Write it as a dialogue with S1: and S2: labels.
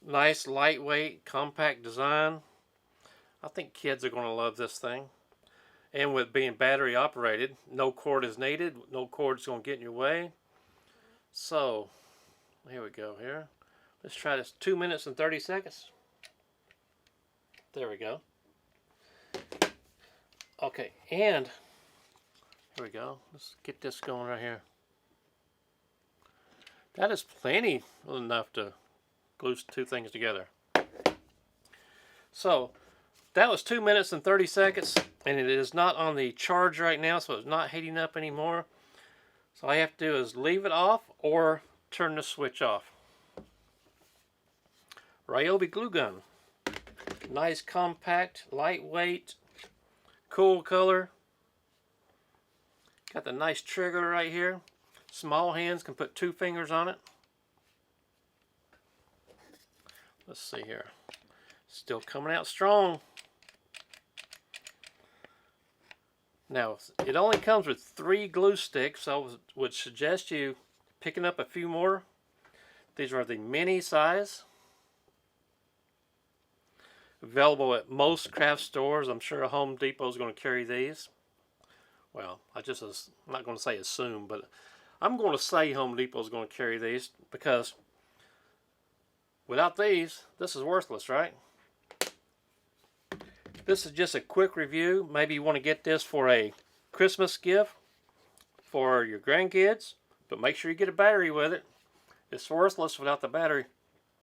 S1: Nice, lightweight, compact design. I think kids are going to love this thing. And with being battery operated, no cord is needed. No cord's going to get in your way. So, here we go here. Let's try this. 2 minutes and 30 seconds. There we go. Okay, and here we go. Let's get this going right here. That is plenty enough to glue two things together. So, that was 2 minutes and 30 seconds, and it is not on the charge right now, so it's not heating up anymore. So all I have to do is leave it off or turn the switch off. Ryobi Glue Gun. Nice, compact, lightweight, cool color. Got the nice trigger right here. Small hands can put 2 fingers on it. Let's see here. Still coming out strong. Now, it only comes with 3 glue sticks, so I would suggest you picking up a few more. These are the mini size. Available at most craft stores. I'm sure Home Depot is going to carry these. Well, I'm not going to say assume, but I'm going to say Home Depot is going to carry these because without these, this is worthless, right? This is just a quick review. Maybe you want to get this for a Christmas gift for your grandkids, but make sure you get a battery with it. It's worthless without the battery.